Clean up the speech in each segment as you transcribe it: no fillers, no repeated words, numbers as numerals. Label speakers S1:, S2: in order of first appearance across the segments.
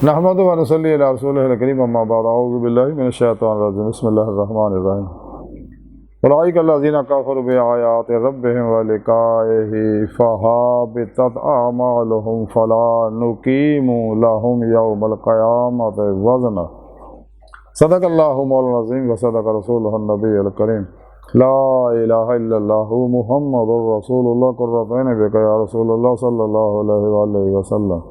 S1: नहमदुहु व नसल्ली अला रसूलिहिल करीम अम्मा बाद अऊज़ु बिल्लाहि मिनश शैतानिर रजीम बिस्मिल्लाहिर रहमानिर रहीम उलाइका लज़ीना कफ़रू बिआयाति रब्बिहिम व लिक़ाइहि फ़हाबितत अअमालुहुम फ़ला नुक़ीमु लहुम यौमल क़यामति वज़ना सदक़ल्लाहु मौलाना अज़ीम व सदक़ रसूलुहुन नबिय्युल करीम ला इलाहा इल्लल्लाहु मुहम्मदुर रसूलुल्लाह क़ुर्रतु ऐनि बिका या रसूलल्लाह सल्लल्लाहु अलैहि वसल्लम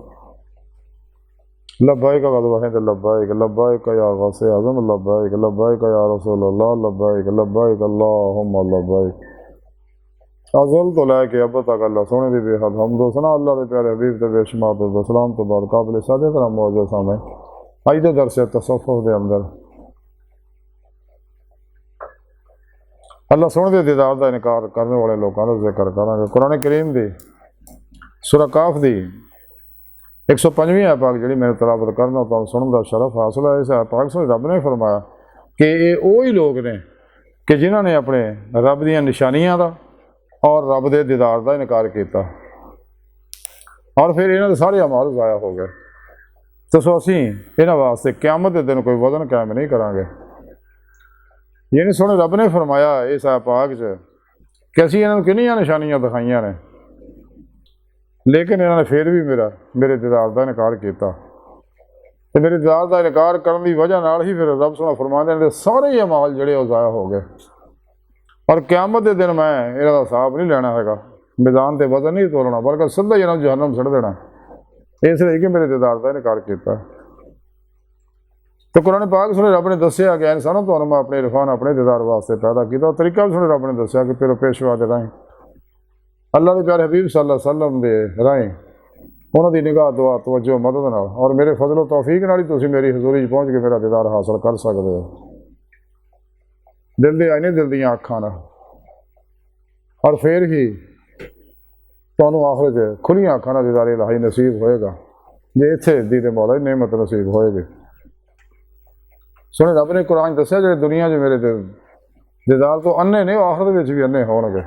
S1: लब्बैक वदअहद लब्बैक लब्बैक या गौसे आज़म लब्बैक लब्बैक या रसूलल्लाह लब्बैक लब्बैक अल्लाहुम्मा लब्बैक अज़ल तो लैके अब तक अल्लाह सोने दी बेहद हमदो सना अल्लाह दे प्यारे हबीब ते बेशुमार तो सलाम तो बाद काबिल सादे तरह मौजूद सामने अज दे दरस तसव्वुफ़ दे अंदर अल्लाह सोने दे दीदार दा इनकार करने वाले लोगों का जिक्र करांगे। कुरान करीम दी सूरह काफ दी 105वीं आयत पाक जी मैंने तलावत करना तो सुनने का शरफ हासिल है। इस आयत पाक से रब ने फरमाया कि ये वही लोग ने कि जिन्होंने अपने रब दियां निशानियां का और रब के दीदार का इनकार किया और फिर इन्होंने सारे अमाल ज़ाया हो गए। तो असी इन्होंने वास्ते क़यामत के दिन कोई वजन कायम नहीं करांगे। यानी सोने रब ने फरमाया इस आयत पाक कि असी इन्होंने कितनियां निशानियां दिखाइया ने लेकिन इन्होंने फिर भी मेरे दीदार का इनकार किया। तो मेरे दीदार का इनकार करने की वजह नाल ही फिर रब सोना फरमाते हैं सारे ही अमाल जोड़े ज़ाया हो गए और क़यामत के दिन मैं इन्हों का हिसाब नहीं लेना है, मैदान से वजन नहीं तोलना बल्कि सीधा ही इन्होंने जहन्नम छड़ देना इसलिए कि मेरे दीदार का इनकार किया। तो कुरान पाक सुने रब ने दसिया कि इंसानों तो मैं अपने इरफान अपने दीदार वास्ते पैदा किया। तरीका भी सुने रब ने दसिया कि फिर पेशवा के राही अल्लाह के प्यारे हबीब सल्लल्लाहु अलैहि वसल्लम के राही उन्होंने निगाह दुआ तवज्जो मदद नाल और मेरे फजलो तौफीक नाल ही तुसीं मेरी हजूरी पहुँच के मेरा दीदार हासिल कर सकते हो। दिल दे आईने दिल दियां अखां नाल और फिर ही तुहानूं आखिरत खुलियां अखां नाल दीदार इलाही नसीब होएगा जे इत्थे दीदे मौला दी नेमत नसीब होएगी। सुने रब ने कुरान दसिया जो दुनिया च मेरे दीदार तो अन्ने ने आखिरत विच भी अन्ने होणगे।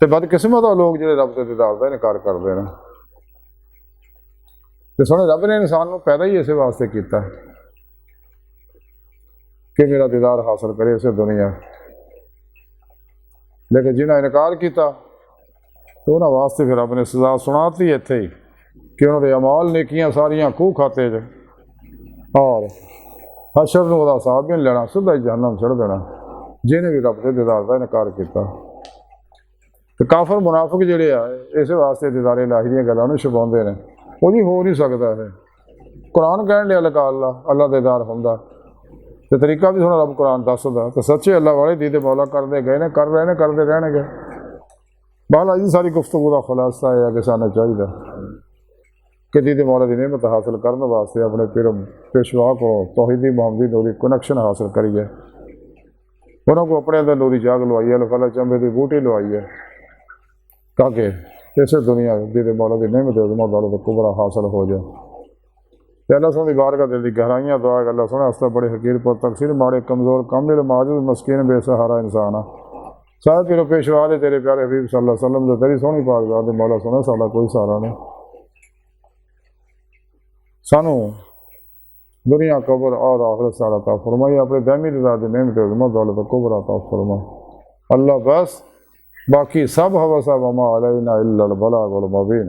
S1: तो बदकिस्मत लोग जो रब के दीदार का इनकार करते हैं। तो सुने रब ने इंसान को पैदा ही इस वास्ते किया कि मेरा दीदार हासिल करे इस दुनिया, लेकिन जिन्हें इनकार किया तो उन्होंने वास्ते फिर रब ने सजा सुनाती इत्थे ही कि उन्होंने अमाल नेकियां सारियां खूह खाते च और हशर नूं उहदा हिसाब भी नहीं लेना, सीधा ही जहन्नम छड़ देना जिन्हें भी रब के दीदार का इनकार किया। तो काफर मुनाफिक जोड़े आ इस वास्ते दीदारे इलाही दी गल्लां नूं छुपाउंदे ने, वो भी हो नहीं सकता है। कुरान कहण दिया लगा अल्लाह दीदार हुंदा तो तरीका भी थोड़ा रब कुरान दसदा। तो सच्चे अल्लाह वाले दीदे मौला करते गए ने, कर रहे हैं, करते रहणगे। बहल अज सारी गुफ्तगू का खुलासा है कि सानूं चाहिए कि दीदे मौला की नेमत हासिल करने वास्ते अपने पीर पेशवा को तौहीदी मुहम्मदी नूरी कनैक्शन हासिल करिए, उन्होंने को अपने अंदर नूरी जाग लवाई है, फला चंबे की बूटी लवाई है ताकि इस दुनिया दीदे मौला की नेमत दौलत कुबरा हासिल हो जाए। अल्लाह सोनी बारगाह दिल की गहराइयां दुआ अल्लाह सोने वास्ते बड़े हकीर पर तकसीर माड़े कमज़ोर कामिल माजूद मस्कीन बेसहारा इंसान आ सारे पीरो पेशवा दे तेरे प्यारे हबीब सल्लल्लाहु अलैहि वसल्लम दे तेरी सोहनी बारगाह दे मौला सोना साडा कोई सहारा नहीं। सानू दुनिया कबर और आखिरत सारा अता फरमाई, अपने दामी रज़ा दी नेमत दौलत कुबरा अता फरमा अल्लाह। बस बाकी सब हवा सब वमा अलैना इल्लल बलागुल मुबीन।